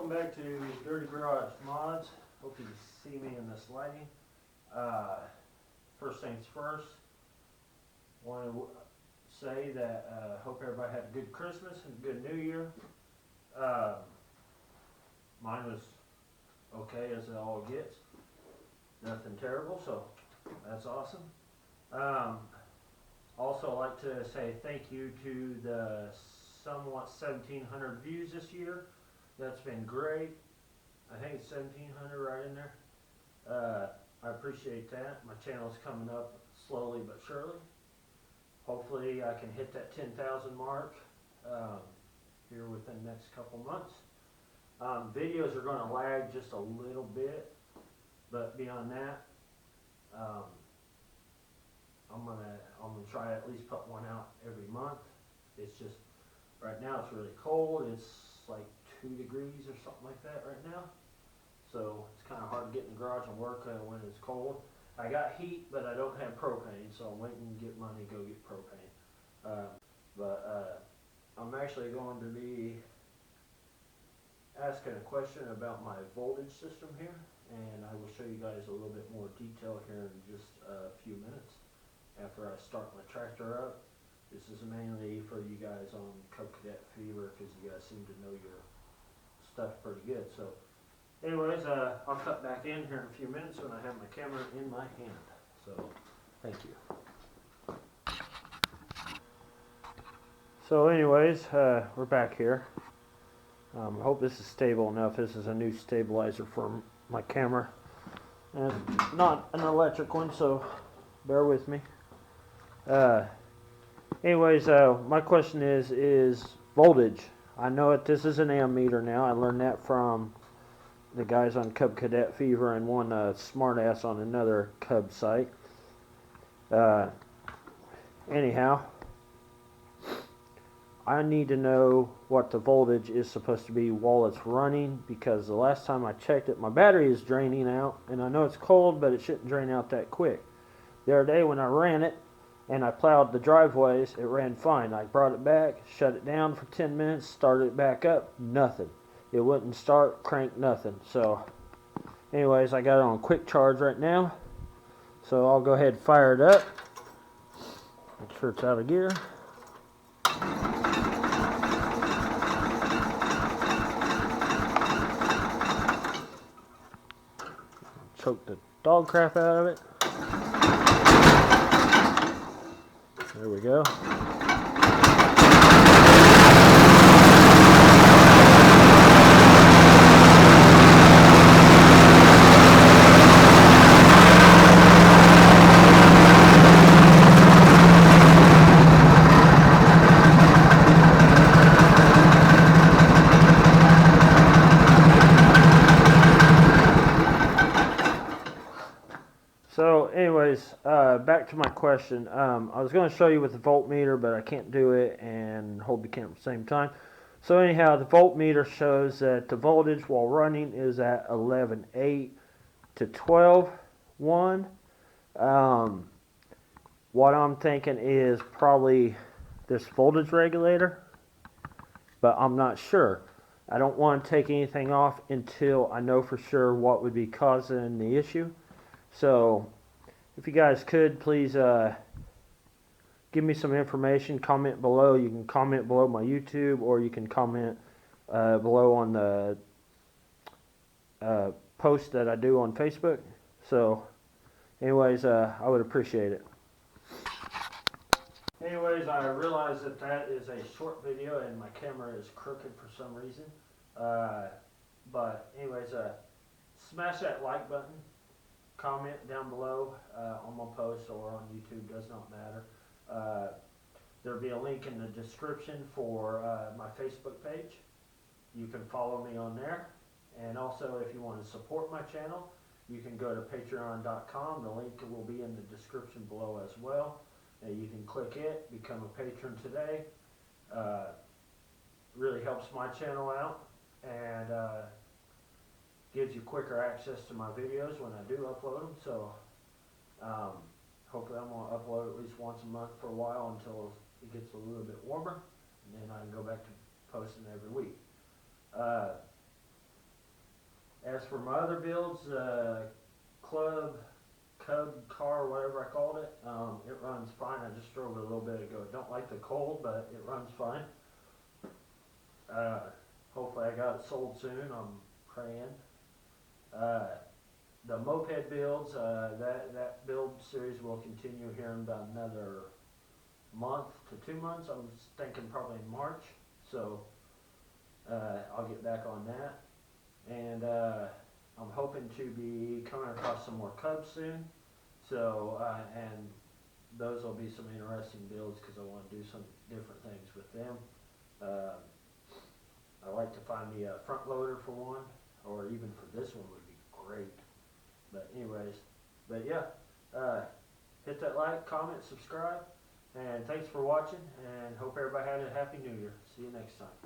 welcome back to Dirty Garage Mods. Hope you see me in this lighting. First things first, want to say that hope everybody had a good Christmas and a good New Year. Mine was okay as it all gets. Nothing terrible, so that's awesome. Also, I'd like to say thank you to the somewhat 1,700 views this year. That's been great. I think it's 1,700 right in there. I appreciate that. My channel's coming up slowly but surely. Hopefully I can hit that 10,000 mark here within the next couple months. Videos are going to lag just a little bit, but beyond that, I'm gonna try to at least put one out every month. It's just right now it's really cold. It's like 2 degrees or something like that right now. So it's kind of hard to get in the garage and work when it's cold. I got heat, but I don't have propane, so I'm waiting to get money to go get propane. I'm actually going to be asking a question about my voltage system here, and I will show you guys a little bit more detail here in just a few minutes after I start my tractor up. This is mainly for you guys on Cub Cadet Fever, because you guys seem to know your stuff pretty good. So anyways, I'll cut back in here in a few minutes when I have my camera in my hand. So thank you. So anyways, we're back here. I hope this is stable enough. This is a new stabilizer for my camera, and it's not an electric one, so bear with me. Anyways, my question is voltage. I know that this is an ammeter now. I learned that from the guys on Cub Cadet Fever and one smartass on another Cub site. Anyhow, I need to know what the voltage is supposed to be while it's running, because the last time I checked it, my battery is draining out, and I know it's cold, but it shouldn't drain out that quick. The other day when I ran it and I plowed the driveways, it ran fine. I brought it back, shut it down for 10 minutes, started it back up, nothing. It wouldn't start, crank, nothing. So anyways, I got it on quick charge right now, so I'll go ahead and fire it up. Make sure it's out of gear. Choke the dog crap out of it. There we go. So anyways, back to my question. I was going to show you with the voltmeter, but I can't do it and hold the camera at the same time. So anyhow, the voltmeter shows that the voltage while running is at 11.8 to 12.1. What I'm thinking is probably this voltage regulator, but I'm not sure. I don't want to take anything off until I know for sure what would be causing the issue. So if you guys could please give me some information, comment below. You can comment below my YouTube, or you can comment below on the post that I do on Facebook. So anyways, I would appreciate it. Anyways, I realize that that is a short video and my camera is crooked for some reason. But anyways, smash that like button. Comment down below on my post or on YouTube, does not matter. There'll be a link in the description for my Facebook page. You can follow me on there. And also, if you want to support my channel, you can go to patreon.com. The link will be in the description below as well. You can click it, become a patron today. Really helps my channel out, and gives you quicker access to my videos when I do upload them. So hopefully I'm going to upload at least once a month for a while until it gets a little bit warmer, and then I can go back to posting every week. my other builds, Club Cub car, whatever I called it, it runs fine. I just drove it a little bit ago. Don't like the cold, but it runs fine. Hopefully I got it sold soon. I'm praying. The moped builds, that build series will continue here in about another month to 2 months. I'm thinking probably in March. So I'll get back on that. And I'm hoping to be coming across some more Cubs soon. So, and those will be some interesting builds because I want to do some different things with them. I like to find me a front loader for one, or even for this one would be great. But anyways, but yeah, hit that like, comment, subscribe, and thanks for watching, and hope everybody had a happy new year. See you next time.